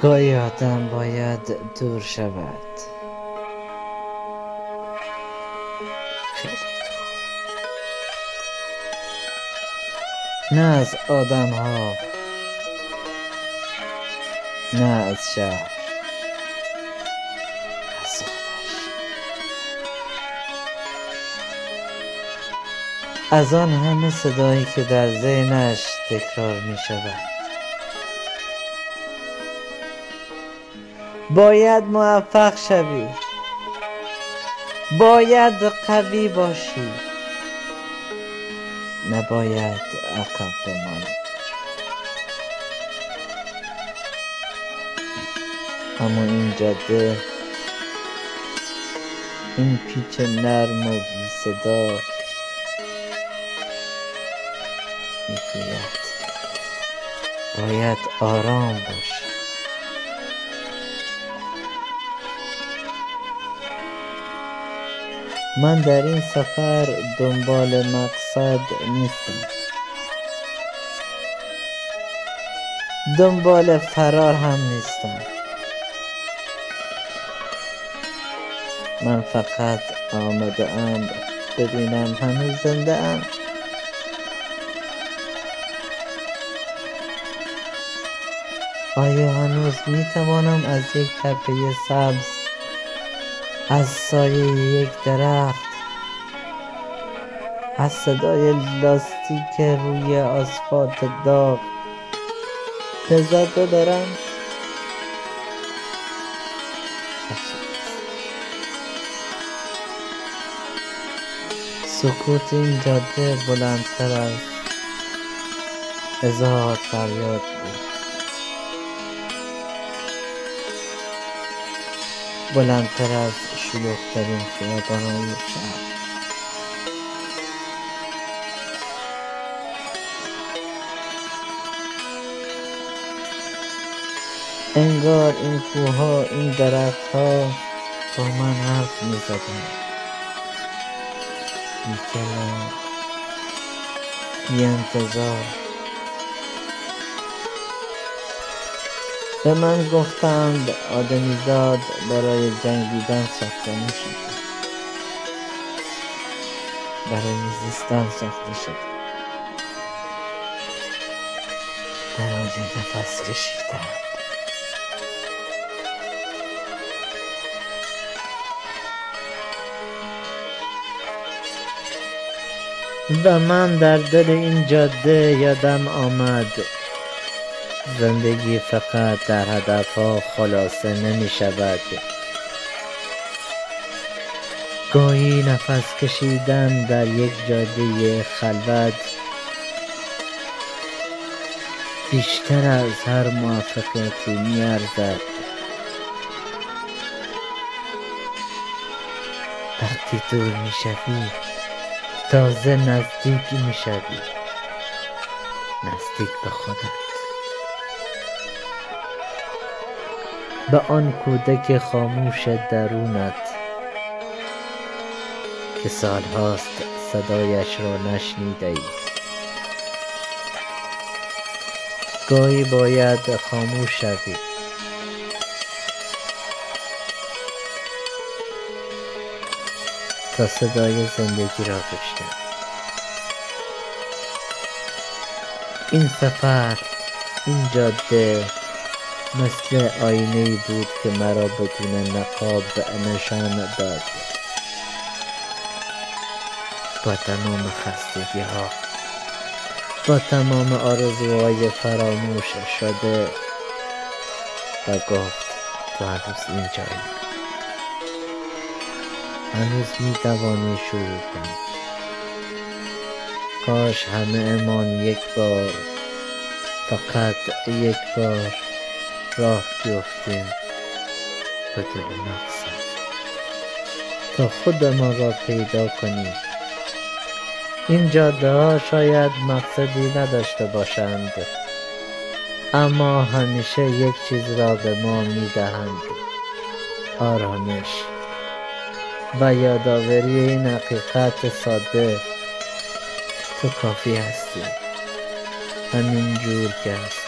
گاهی آدم باید دور شود، خیلی دور، نه از آدم ها، نه از شهر، از خودش، از آن همه صدایی که در ذهنش تکرار می شود. باید موفق شوی، باید قوی باشی، نباید عقب بمانی. اما این جاده، این پیچ نرم و بی صدا میگوید باید آرام باشی. من در این سفر دنبال مقصد نیستم، دنبال فرار هم نیستم. من فقط آمده ام ببینم هنوز زنده ام. آیا هنوز می توانم از یک تپه سبز، از سایه یک درخت، از صدای لاستیک روی آسفالت داغ لذت ببرم؟ سکوت این جاده بلندتر از 1000 فریاد بود، بلندتر از شلوغ‌ترین خیابان‌های شهر. انگار این کوه‌ها، این درخت‌ها با من حرف می‌زدند، بی کلام، بی انتظار. به من گفتند آدمیزاد برای جنگیدن ساخته نشده، برای زیستن ساخته شده، برای نفس کشیدن. و من در دل این جاده یادم آمد زندگی فقط در هدفها خلاصه نمی شود. گاهی نفس کشیدن در یک جاده خلوت بیشتر از هر موفقیتی می ارزد. وقتی دور می شوی تازه نزدیک می شوی، نزدیک به خودت، به آن کودک خاموش درونت که سالهاست صدایش را نشنیده‌ای. گاهی باید خاموش شوی تا صدای زندگی را بشنوی. این سفر، این جاده مثل آینه‌ای بود که مرا بدون نقاب نشان داد. با تمام خستگی‌ها، با تمام آرزوهای فراموش شده و گفت تو هنوز اینجایی، هنوز می‌توانی شروع کنی. کاش همه امان یک بار، فقط یک بار راه بیفتیم بدون مقصد تا خودمان را پیدا کنیم. این جاده ها شاید مقصدی نداشته باشند، اما همیشه یک چیز را به ما می دهند: آرامش و یادآوری این حقیقت ساده: تو کافی هستی، همین جور که هستی.